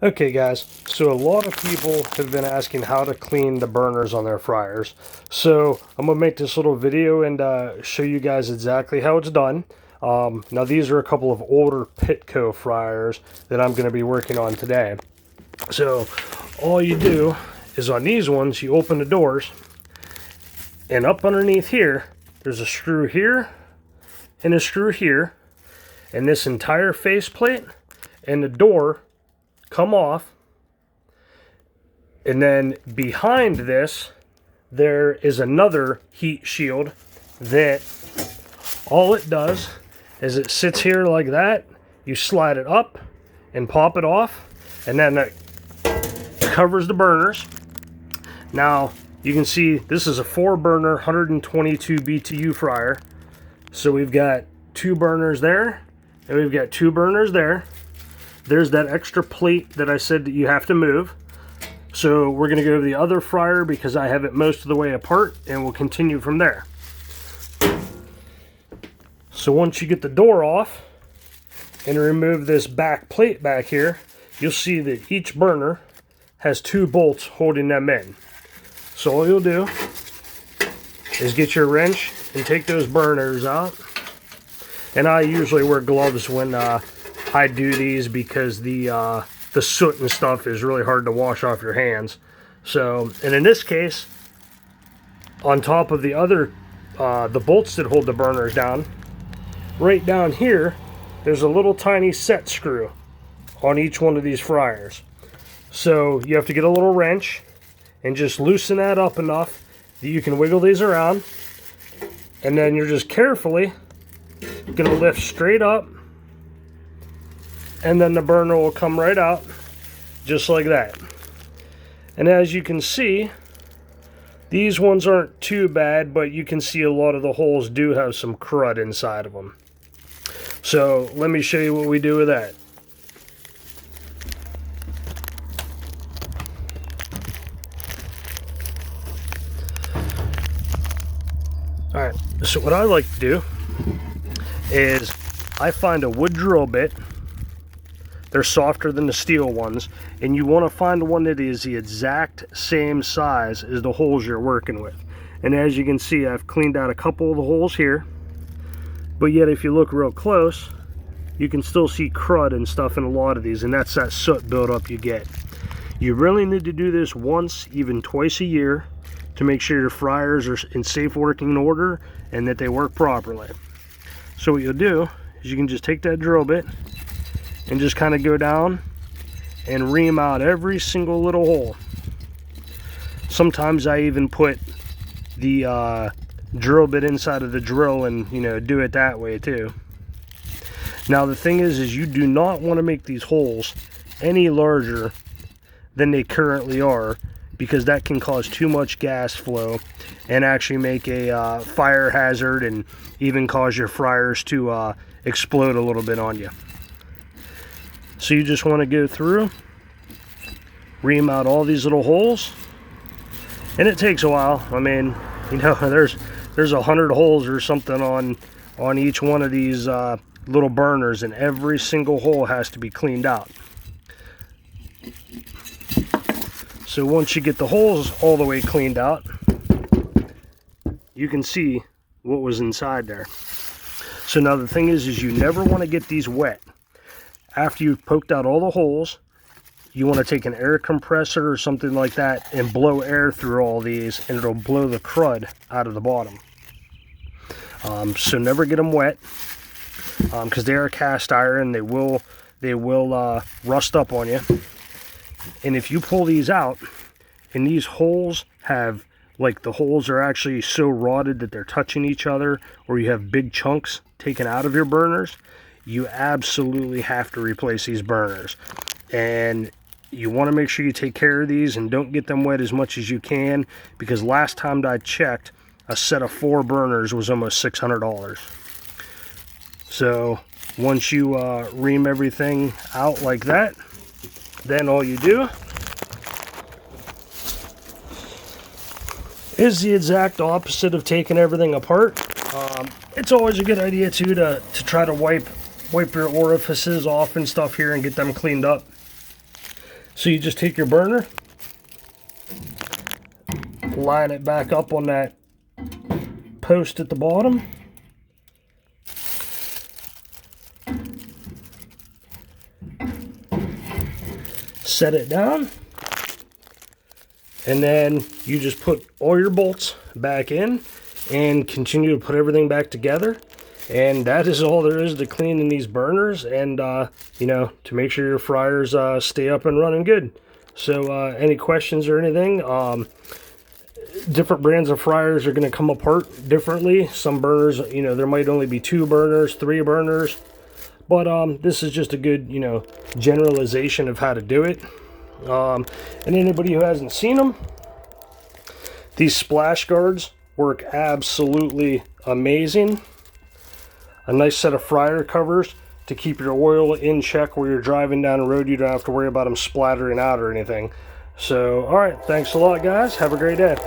Okay guys, so a lot of people have been asking how to clean the burners on their fryers. So I'm going to make this little video and show you guys exactly how it's done. Now these are a couple of older Pitco fryers that I'm going to be working on today. So all you do is on these ones, you open the doors, and up underneath here, there's a screw here and a screw here, and this entire faceplate and the door come off. And then behind this, there is another heat shield that all it does is it sits here like that. You slide it up and pop it off, and then that covers the burners. Now you can see this is a 4-burner 122 BTU fryer. So we've got 2 burners there, and we've got 2 burners there. There's that extra plate that I said that you have to move. So we're going to go to the other fryer because I have it most of the way apart, and we'll continue from there. So once you get the door off and remove this back plate back here, you'll see that each burner has 2 bolts holding them in. So all you'll do is get your wrench and take those burners out. And I usually wear gloves when I do these because the soot and stuff is really hard to wash off your hands. So, and in this case, on top of the other, the bolts that hold the burners down, right down here, there's a little tiny set screw on each one of these fryers. So you have to get a little wrench and just loosen that up enough that you can wiggle these around. And then you're just carefully gonna lift straight up, and then the burner will come right out just like that. And as you can see, these ones aren't too bad, but you can see a lot of the holes do have some crud inside of them. So let me show you what we do with that. Alright, so what I like to do is I find a wood drill bit. They're softer than the steel ones, and you want to find one that is the exact same size as the holes you're working with. And as you can see, I've cleaned out a couple of the holes here, but yet if you look real close, you can still see crud and stuff in a lot of these, and that's that soot buildup you get. You really need to do this once, even twice a year, to make sure your fryers are in safe working order and that they work properly. So what you'll do is you can just take that drill bit and just kind of go down and ream out every single little hole. Sometimes I even put the drill bit inside of the drill and, you know, do it that way too. Now the thing is you do not want to make these holes any larger than they currently are, because that can cause too much gas flow and actually make a fire hazard and even cause your fryers to explode a little bit on you. So you just want to go through, ream out all these little holes, and it takes a while. I mean, you know, there's 100 holes or something on each one of these little burners, and every single hole has to be cleaned out. So once you get the holes all the way cleaned out, you can see what was inside there. So now the thing is you never want to get these wet. After you've poked out all the holes, you want to take an air compressor or something like that and blow air through all these, and it'll blow the crud out of the bottom. So never get them wet, because they are cast iron. They will rust up on you. And if you pull these out and these holes have, like, the holes are actually so rotted that they're touching each other, or you have big chunks taken out of your burners, you absolutely have to replace these burners. And you want to make sure you take care of these and don't get them wet as much as you can, because last time I checked, a set of 4 burners was almost $600. So once you ream everything out like that, then all you do is the exact opposite of taking everything apart. It's always a good idea too to try to wipe your orifices off and stuff here and get them cleaned up. So you just take your burner, line it back up on that post at the bottom, set it down, and then you just put all your bolts back in and continue to put everything back together. And that is all there is to cleaning these burners, and you know, to make sure your fryers stay up and running good. So any questions or anything, different brands of fryers are going to come apart differently. Some burners, you know, there might only be 2 burners, 3 burners, but this is just a good, you know, generalization of how to do it. And anybody who hasn't seen them, these splash guards work absolutely amazing. A nice set of fryer covers to keep your oil in check where you're driving down the road. You don't have to worry about them splattering out or anything. So, all right, thanks a lot, guys. Have a great day.